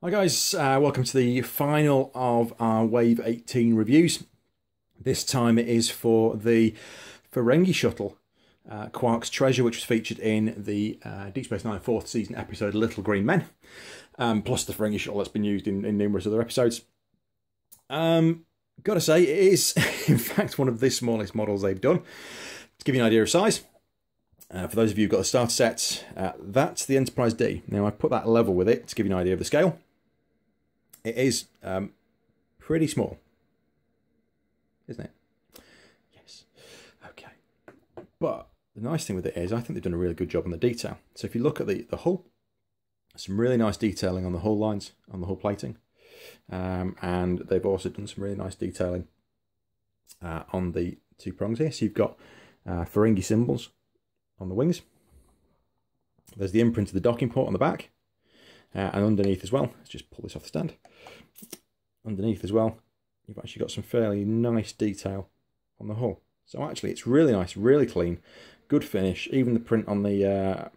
Hi guys, welcome to the final of our Wave 18 reviews. This time it is for the Ferengi shuttle, Quark's Treasure, which was featured in the Deep Space Nine 4th season episode Little Green Men, plus the Ferengi shuttle that's been used in numerous other episodes. Gotta say, it is in fact one of the smallest models they've done. To give you an idea of size, for those of you who've got the starter set, that's the Enterprise D. Now I put that level with it to give you an idea of the scale. It is pretty small, isn't it? Yes. Okay. But the nice thing with it is I think they've done a really good job on the detail. So if you look at the hull, some really nice detailing on the hull lines, on the hull plating. And they've also done some really nice detailing on the two prongs here. So you've got Ferengi symbols on the wings. There's the imprint of the docking port on the back. And underneath as well, let's just pull this off the stand. Underneath as well, you've actually got some fairly nice detail on the hull. So actually it's really nice, really clean, good finish. Even the print on the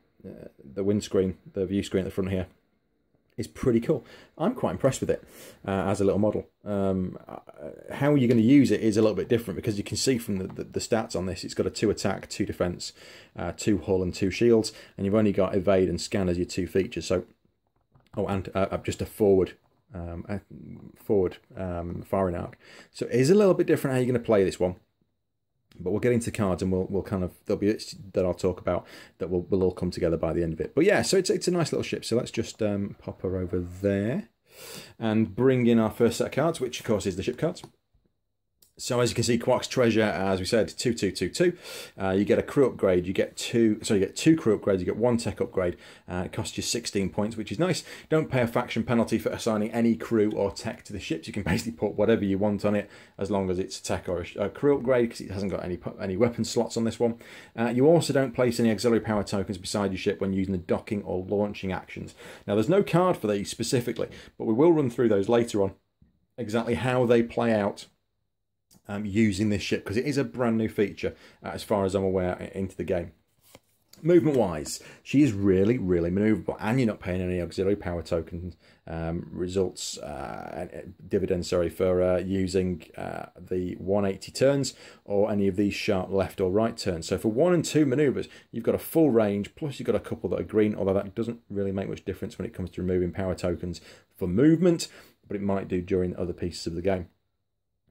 windscreen, the view screen at the front here, is pretty cool. I'm quite impressed with it as a little model. How you're going to use it is a little bit different because you can see from the stats on this, it's got a 2 attack, 2 defense, 2 hull and 2 shields, and you've only got evade and scan as your 2 features. So, oh, and just a forward firing arc. So it is a little bit different how you're going to play this one. But we'll get into cards and we'll kind of, there'll be bits that I'll talk about that will all come together by the end of it. But yeah, so it's a nice little ship. So let's just pop her over there and bring in our first set of cards, which of course is the ship cards. So as you can see, Quark's Treasure, as we said, 2222. You get a crew upgrade. You get two crew upgrades. You get 1 tech upgrade. It costs you 16 points, which is nice. Don't pay a faction penalty for assigning any crew or tech to the ships. You can basically put whatever you want on it, as long as it's a tech or a crew upgrade, because it hasn't got any weapon slots on this one. You also don't place any auxiliary power tokens beside your ship when using the docking or launching actions. Now, there's no card for these specifically, but we will run through those later on, exactly how they play out. Using this ship, because it is a brand new feature as far as I'm aware into the game. Movement wise, she is really maneuverable, and you're not paying any auxiliary power token dividends for using the 180 turns or any of these sharp left or right turns. So for 1 and 2 maneuvers, you've got a full range, plus you've got a couple that are green, although that doesn't really make much difference when it comes to removing power tokens for movement, but it might do during other pieces of the game.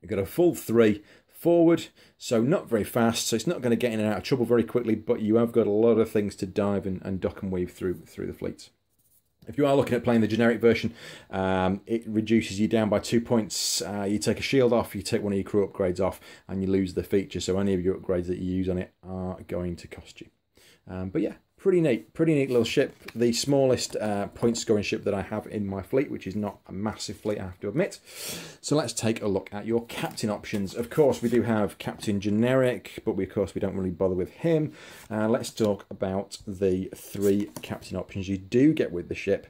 You've got a full 3 forward, so not very fast, so it's not going to get in and out of trouble very quickly, but you have got a lot of things to dive and duck and weave through the fleets. If you are looking at playing the generic version, it reduces you down by 2 points. You take a shield off, you take one of your crew upgrades off, and you lose the feature, so any of your upgrades that you use on it are going to cost you. But yeah, pretty neat little ship. The smallest point scoring ship that I have in my fleet, which is not a massive fleet, I have to admit. So let's take a look at your captain options. Of course, we do have Captain Generic, but of course we don't really bother with him. Let's talk about the 3 captain options you do get with the ship,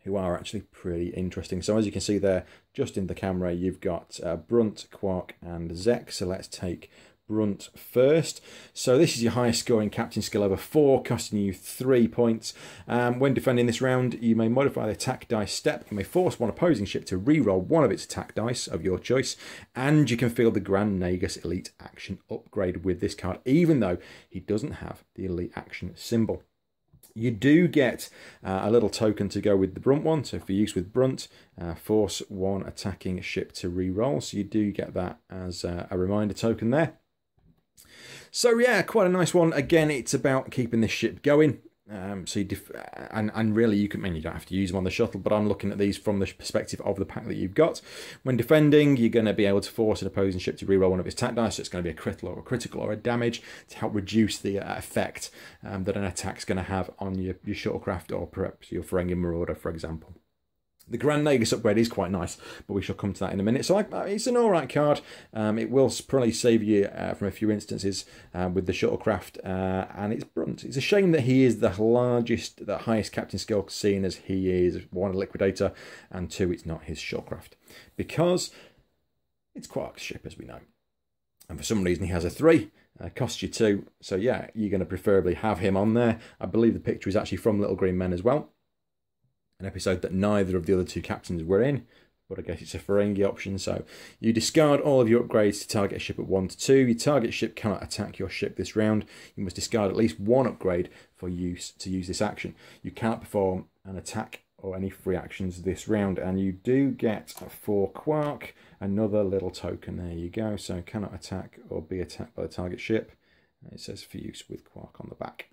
who are actually pretty interesting. So as you can see there, just in the camera, you've got Brunt, Quark, and Zek. So let's take Brunt first. So this is your highest scoring captain skill over 4, costing you 3 points. When defending this round, you may modify the attack dice step. You may force one opposing ship to re-roll one of its attack dice of your choice, and you can field the Grand Nagus Elite Action upgrade with this card, even though he doesn't have the Elite Action symbol. You do get a little token to go with the Brunt one, so for use with Brunt, force one attacking ship to re-roll. So you do get that as a reminder token there. So yeah, quite a nice one. Again, it's about keeping this ship going. So you and really, you don't have to use them on the shuttle, but I'm looking at these from the perspective of the pack that you've got. When defending, you're going to be able to force an opposing ship to reroll one of its attack dice, so it's going to be a critical or a damage to help reduce the effect that an attack's going to have on your shuttlecraft or perhaps your Ferengi Marauder, for example. The Grand Nagus upgrade is quite nice, but we shall come to that in a minute. So it's an alright card. It will probably save you from a few instances with the shuttlecraft, and it's Brunt. It's a shame that he is the highest captain skill, seeing as he is 1, a liquidator, and 2, it's not his shuttlecraft, because it's Quark's ship, as we know. And for some reason he has a 3, costs you 2, so yeah, you're going to preferably have him on there. I believe the picture is actually from Little Green Men as well. an episode that neither of the other two captains were in, but I guess it's a Ferengi option. So you discard all of your upgrades to target a ship at 1 to 2. Your target ship cannot attack your ship this round. You must discard at least one upgrade for use to use this action. You cannot perform an attack or any free actions this round, and you do get for Quark another little token. There you go. So cannot attack or be attacked by the target ship. It says for use with Quark on the back.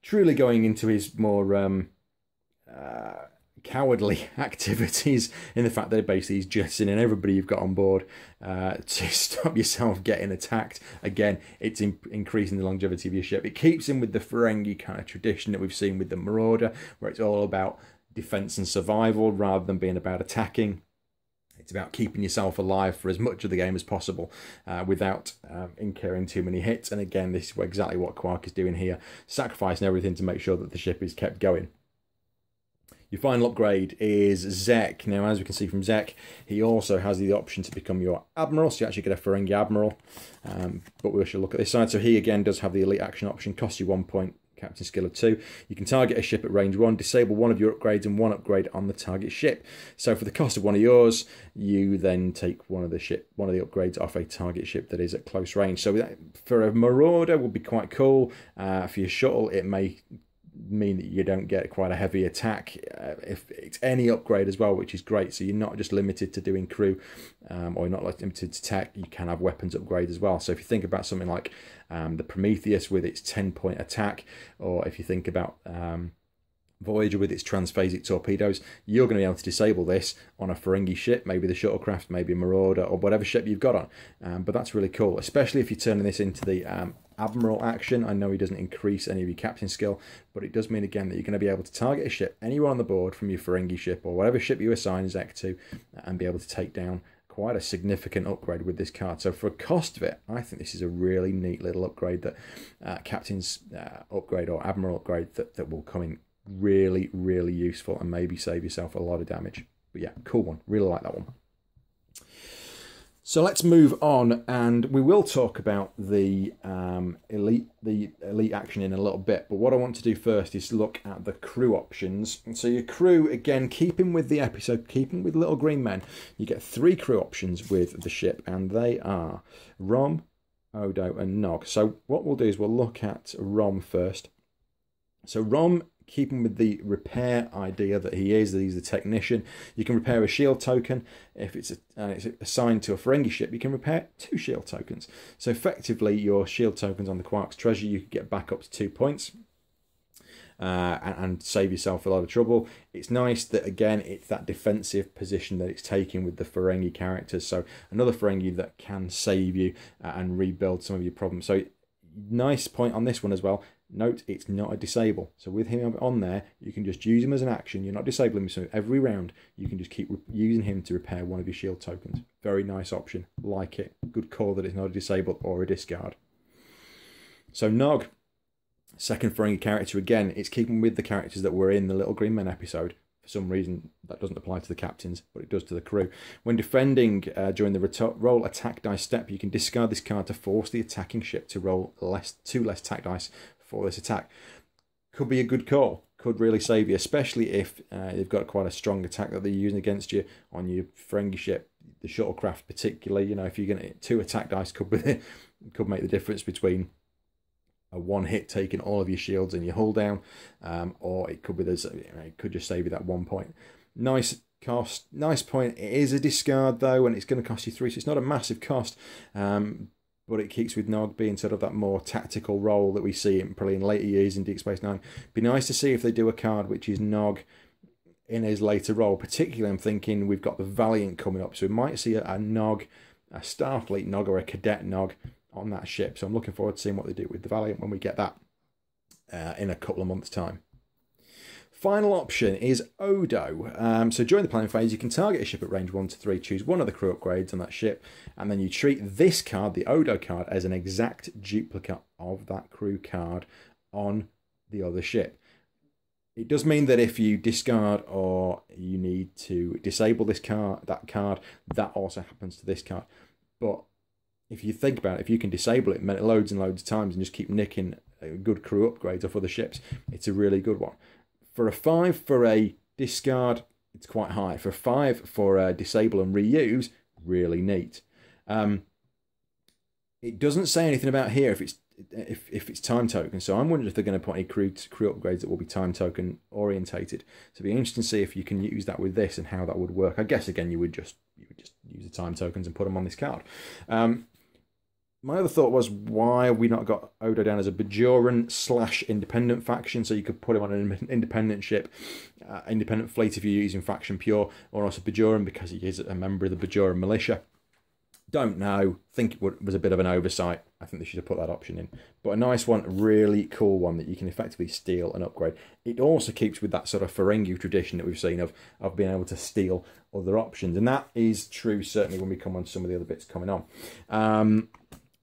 Truly going into his more cowardly activities in the fact that basically he's jettisoning everybody you've got on board to stop yourself getting attacked. Again, it's increasing the longevity of your ship. It keeps in with the Ferengi kind of tradition that we've seen with the Marauder, where it's all about defense and survival rather than being about attacking. It's about keeping yourself alive for as much of the game as possible without incurring too many hits. And again, this is exactly what Quark is doing here, sacrificing everything to make sure that the ship is kept going. Your final upgrade is Zek. Now, as we can see from Zek, he also has the option to become your Admiral, so you actually get a Ferengi Admiral. But we should look at this side. So he, again, does have the Elite Action option, costs you 1 point, Captain Skill of 2. You can target a ship at range 1, disable one of your upgrades and one upgrade on the target ship. So for the cost of one of yours, you then take one of the upgrades off a target ship that is at close range. So for a Marauder, would be quite cool. For your shuttle, it may mean that you don't get quite a heavy attack if it's any upgrade as well, which is great. So you're not just limited to doing crew or you're not limited to tech. You can have weapons upgrade as well. So if you think about something like the Prometheus with its 10-point attack, or if you think about Voyager with its transphasic torpedoes, you're going to be able to disable this on a Ferengi ship, maybe the shuttlecraft, maybe a Marauder, or whatever ship you've got on. But that's really cool, especially if you're turning this into the Admiral action. I know he doesn't increase any of your captain skill, but it does mean, again, that you're going to be able to target a ship anywhere on the board from your Ferengi ship or whatever ship you assign Zek to, and be able to take down quite a significant upgrade with this card. So for a cost of it, I think this is a really neat little upgrade that Captain's upgrade or Admiral upgrade that will come in really, really useful and maybe save yourself a lot of damage. But yeah, cool one. Really like that one. So let's move on, and we will talk about the elite action in a little bit. But what I want to do first is look at the crew options. And so your crew, again, keeping with the episode, keeping with Little Green Men, you get 3 crew options with the ship, and they are Rom, Odo, and Nog. So what we'll do is we'll look at Rom first. So Rom, keeping with the repair idea that he's the technician, you can repair a shield token. If it's assigned to a Ferengi ship, you can repair 2 shield tokens. So effectively, your shield tokens on the Quark's treasure, you could get back up to 2 points and save yourself a lot of trouble. It's nice that, again, it's that defensive position that it's taking with the Ferengi characters. So another Ferengi that can save you and rebuild some of your problems. So nice point on this one as well. Note, it's not a disable. So with him on there, you can just use him as an action. You're not disabling him, so every round you can just keep using him to repair one of your shield tokens. Very nice option. Like it. Good call that it's not a disable or a discard. So Nog, second Ferengi character. Again, it's keeping with the characters that were in the Little Green Men episode. For some reason, that doesn't apply to the captains, but it does to the crew. When defending during the roll attack dice step, you can discard this card to force the attacking ship to roll 2 less attack dice for this attack. Could be a good call. Could really save you, especially if you've got quite a strong attack that they're using against you on your Ferengi ship, the shuttlecraft particularly. You know, if you're going to 2 attack dice, could make the difference between a 1 hit taking all of your shields and your hull down, or it could be it could just save you that 1 point. Nice cost, nice point. It is a discard though, and it's going to cost you 3, so it's not a massive cost. But it keeps with Nog being sort of that more tactical role that we see probably in later years in Deep Space Nine. Be nice to see if they do a card which is Nog in his later role. Particularly, I'm thinking we've got the Valiant coming up, so we might see a Nog, a Starfleet Nog or a Cadet Nog on that ship. So I'm looking forward to seeing what they do with the Valiant when we get that in a couple of months' time. Final option is Odo. So during the planning phase, you can target a ship at range 1 to 3, choose one of the crew upgrades on that ship, and then you treat this card, the Odo card, as an exact duplicate of that crew card on the other ship. It does mean that if you discard or you need to disable this card, that also happens to this card. But if you think about it, if you can disable it loads and loads of times and just keep nicking good crew upgrades off other ships, it's a really good one. For a 5 for a discard, it's quite high. For a 5 for a disable and reuse, really neat. It doesn't say anything about here if it's time token, so I'm wondering if they're going to put any crew upgrades that will be time token orientated. So it'd be interesting to see if you can use that with this and how that would work. I guess again you would just use the time tokens and put them on this card. My other thought was, why have we not got Odo down as a Bajoran / independent faction? So you could put him on an independent ship, independent fleet if you're using faction pure, or also Bajoran because he is a member of the Bajoran militia. Don't know. Think it was a bit of an oversight. I think they should have put that option in. But a nice one, really cool one that you can effectively steal and upgrade. It also keeps with that sort of Ferengi tradition that we've seen of being able to steal other options. And that is true certainly when we come on to some of the other bits coming on.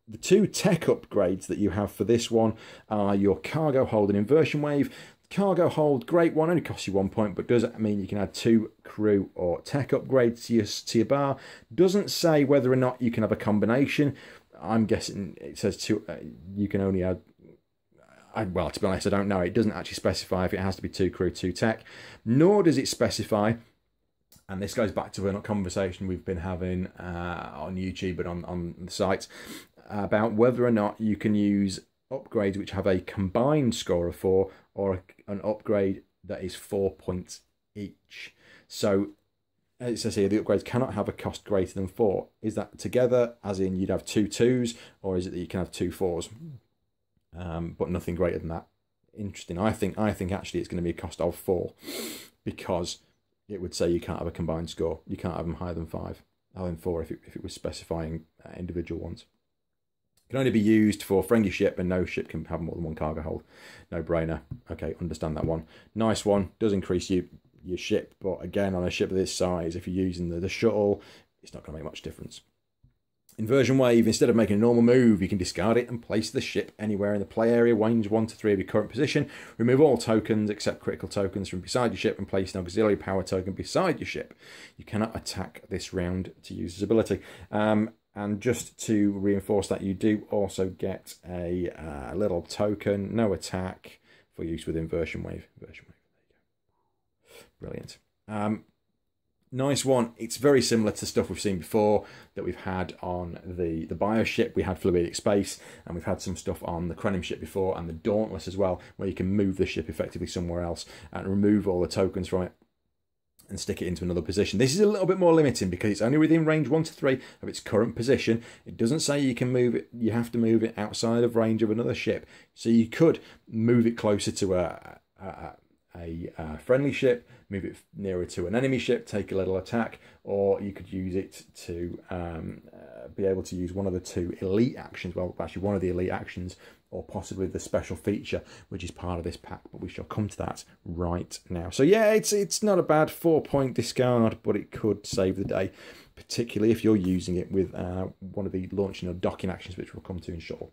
The 2 tech upgrades that you have for this one are your cargo hold and inversion wave. Cargo hold, great one, only costs you 1 point, but does mean you can add 2 crew or tech upgrades to your bar. Doesn't say whether or not you can have a combination. I'm guessing it says you can only add. Well, to be honest, I don't know. It doesn't actually specify if it has to be 2 crew, 2 tech, nor does it specify. And this goes back to a conversation we've been having on YouTube and on the site about whether or not you can use upgrades which have a combined score of 4 or an upgrade that is 4 points each. So as it says here, the upgrades cannot have a cost greater than 4. Is that together, as in you'd have 2 2s, or is it that you can have 2 4s, but nothing greater than that? Interesting. I think actually it's going to be a cost of 4, because it would say you can't have a combined score. You can't have them higher than 5, higher than 4 if it was specifying individual ones. Can only be used for Ferengi ship, and no ship can have more than 1 cargo hold. No brainer. Okay, understand that one. Nice one. Does increase your ship, but again, on a ship of this size, if you're using the shuttle, it's not going to make much difference. Inversion wave, instead of making a normal move, you can discard it and place the ship anywhere in the play area, range 1 to 3 of your current position. Remove all tokens except critical tokens from beside your ship and place an auxiliary power token beside your ship. You cannot attack this round to use this ability. And just to reinforce that, you do also get a little token, no attack, for use with inversion wave. Inversion wave, there you go. Brilliant. Nice one. It's very similar to stuff we've seen before that we've had on the Bio ship. We had Fluidic Space, and we've had some stuff on the Krenim ship before, and the Dauntless as well, where you can move the ship effectively somewhere else and remove all the tokens from it and stick it into another position. This is a little bit more limiting because it's only within range 1 to 3 of its current position. It doesn't say you can move it, you have to move it outside of range of another ship. So you could move it closer to a friendly ship, move it nearer to an enemy ship, take a little attack, or you could use it to be able to use one of the 2 elite actions. Well, actually one of the elite actions, or possibly the special feature, which is part of this pack, but we shall come to that right now. So yeah, it's not a bad 4-point discard, but it could save the day, particularly if you're using it with one of the launching or docking actions, which we'll come to in short.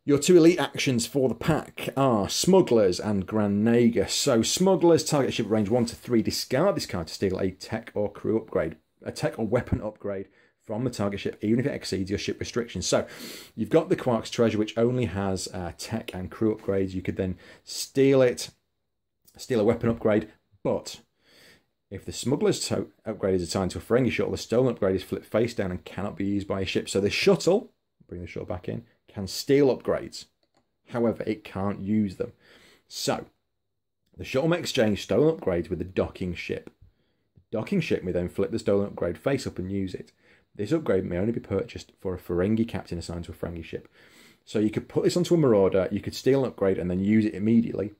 Your 2 elite actions for the pack are Smugglers and Grand Nagus. So Smugglers, target ship range 1 to 3, discard this card to steal a tech or crew upgrade, a tech or weapon upgrade from the target ship, even if it exceeds your ship restrictions. So you've got the Quark's treasure, which only has tech and crew upgrades. You could then steal it, steal a weapon upgrade, but if the Smuggler's upgrade is assigned to a Ferengi shuttle, the stolen upgrade is flipped face down and cannot be used by a ship. So the shuttle, bring the shuttle back in, can steal upgrades. However, it can't use them. So the shuttle may exchange stolen upgrades with the docking ship. The docking ship may then flip the stolen upgrade face up and use it. This upgrade may only be purchased for a Ferengi captain assigned to a Ferengi ship. So you could put this onto a Marauder, you could steal an upgrade and then use it immediately.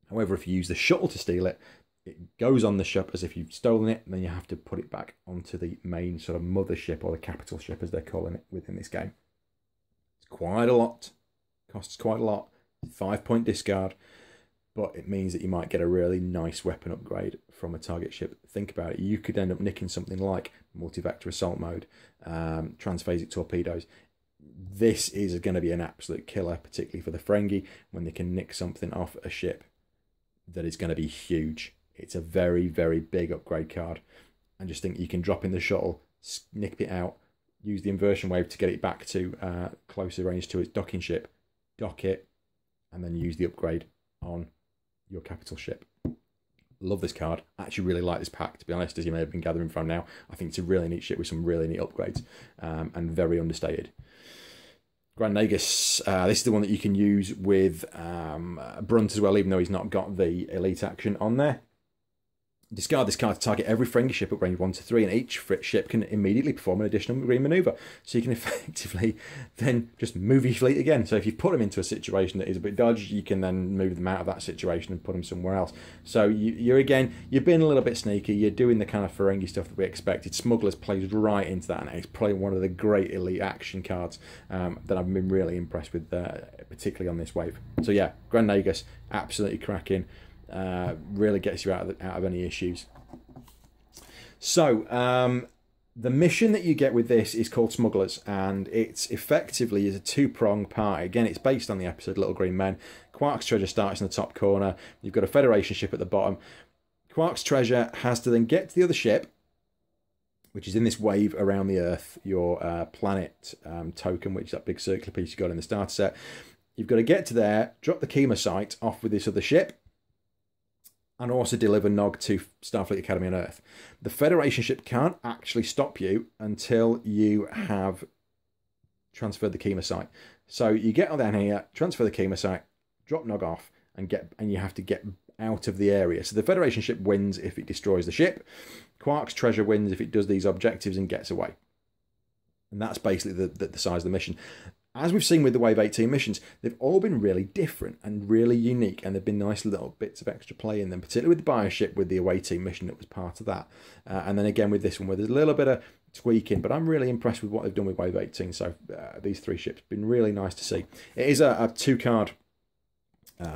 However, if you use the shuttle to steal it, it goes on the ship as if you've stolen it, and then you have to put it back onto the main sort of mothership, or the capital ship as they're calling it within this game. It's quite a lot. Costs quite a lot. 5-point discard. But it means that you might get a really nice weapon upgrade from a target ship. Think about it. You could end up nicking something like multi-vector assault mode, transphasic torpedoes. This is going to be an absolute killer, particularly for the Ferengi, when they can nick something off a ship that is going to be huge. It's a very, very big upgrade card. And just think you can drop in the shuttle, nip it out, use the inversion wave to get it back to closer range to its docking ship, dock it, and then use the upgrade on your capital ship. Love this card. I actually really like this pack, to be honest, as you may have been gathering from now. I think it's a really neat ship with some really neat upgrades, and very understated. Grand Nagus, this is the one that you can use with Brunt as well, even though he's not got the elite action on there. Discard this card to target every friendly ship at range 1 to 3, and each ship can immediately perform an additional green maneuver. So you can effectively then just move your fleet again. So if you put them into a situation that is a bit dodgy, you can then move them out of that situation and put them somewhere else. So you're being a little bit sneaky. You're doing the kind of Ferengi stuff that we expected. Smugglers plays right into that, and it's probably one of the great elite action cards that I've been really impressed with, particularly on this wave. So yeah, Grand Nagus, absolutely cracking. Really gets you out of any issues. So the mission that you get with this is called Smugglers, and it's effectively is a two-pronged part. Again, it's based on the episode Little Green Men. Quark's treasure starts in the top corner. You've got a Federation ship at the bottom. Quark's treasure has to then get to the other ship, which is in this wave around the Earth, your planet token, which is that big circular piece you got in the starter set. You've got to get to there, drop the Kima site off with this other ship, and also deliver Nog to Starfleet Academy on Earth. The Federation ship can't actually stop you until you have transferred the Kima site. So you get down here, transfer the Kima site, drop Nog off, and you have to get out of the area. So the Federation ship wins if it destroys the ship. Quark's treasure wins if it does these objectives and gets away. And that's basically the size of the mission. As we've seen with the Wave 18 missions, they've all been really different and really unique, and they've been nice little bits of extra play in them, particularly with the Bioship, with the away team mission that was part of that. And then again with this one, where there's a little bit of tweaking, but I'm really impressed with what they've done with Wave 18. So these three ships, been really nice to see. It is a two-card,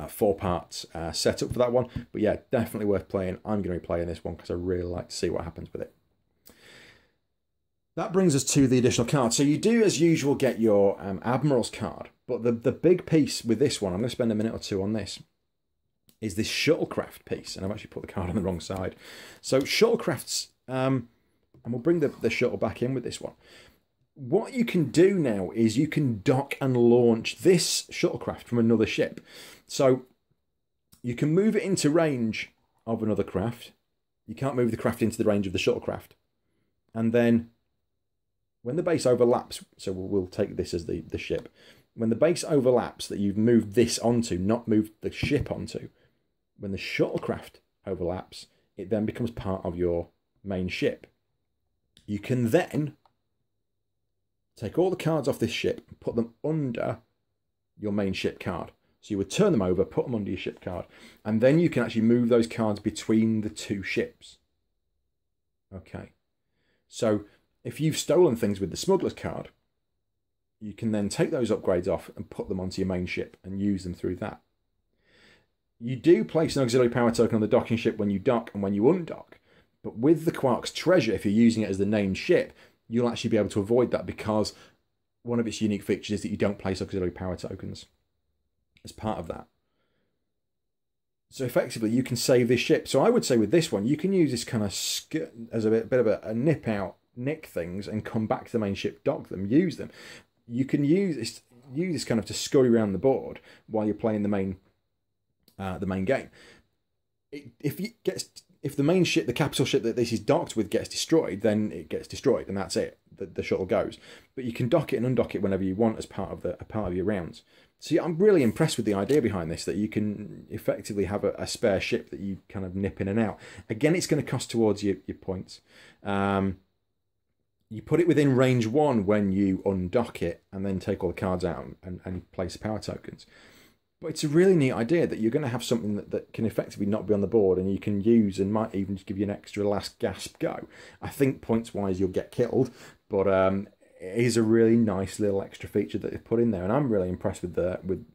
four-part setup for that one, but yeah, definitely worth playing. I'm going to be playing this one because I really like to see what happens with it. That brings us to the additional card. So you do, as usual, get your Admiral's card. But the big piece with this one, I'm going to spend a minute or two on this, is this shuttlecraft piece. And I've actually put the card on the wrong side. So shuttlecrafts, and we'll bring the shuttle back in with this one. What you can do now is you can dock and launch this shuttlecraft from another ship. So you can move it into range of another craft. You can't move the craft into the range of the shuttlecraft. And then when the base overlaps, so we'll take this as the ship. When the base overlaps that you've moved this onto, not moved the ship onto, when the shuttlecraft overlaps, it then becomes part of your main ship. You can then take all the cards off this ship and put them under your main ship card. So you would turn them over, put them under your ship card, and then you can actually move those cards between the two ships. Okay. So if you've stolen things with the Smuggler's card, you can then take those upgrades off and put them onto your main ship and use them through that. You do place an auxiliary power token on the docking ship when you dock and when you undock, but with the Quark's treasure, if you're using it as the named ship, you'll actually be able to avoid that because one of its unique features is that you don't place auxiliary power tokens as part of that. So effectively, you can save this ship. So I would say with this one, you can use this kind of as a bit of a nip out, nick things and come back to the main ship, dock them, use them. You can use this kind of to scurry around the board while you're playing the main game. If the main ship, the capital ship that this is docked with, gets destroyed, then it gets destroyed, and that's it. The shuttle goes. But you can dock it and undock it whenever you want as part of your rounds. So yeah, I'm really impressed with the idea behind this, that you can effectively have a spare ship that you kind of nip in and out. Again, it's going to cost towards your points. You put it within range 1 when you undock it and then take all the cards out and place the power tokens. But it's a really neat idea that you're going to have something that can effectively not be on the board and you can use and might even just give you an extra last gasp go. I think points-wise you'll get killed, but it is a really nice little extra feature that they've put in there. And I'm really impressed with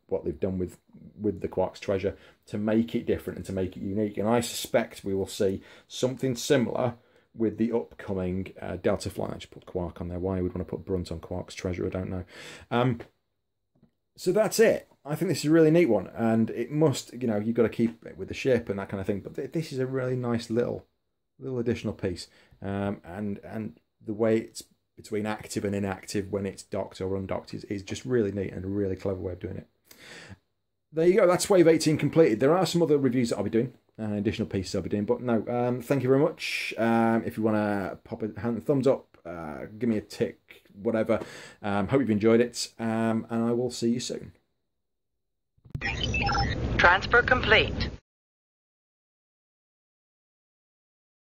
what they've done with the Quark's treasure to make it different and to make it unique. And I suspect we will see something similar with the upcoming Delta Flight. I just put Quark on there. Why would want to put Brunt on Quark's treasure, I don't know. So that's it. I think this is a really neat one, and it must, you've got to keep it with the ship and that kind of thing. But this is a really nice little additional piece, and the way it's between active and inactive when it's docked or undocked is just really neat and a really clever way of doing it. there you go. That's Wave 18 completed. There are some other reviews that I'll be doing, additional pieces I'll be doing. But no, thank you very much. If you want to pop a thumbs up, give me a tick, whatever. Hope you've enjoyed it, and I will see you soon. Transfer complete.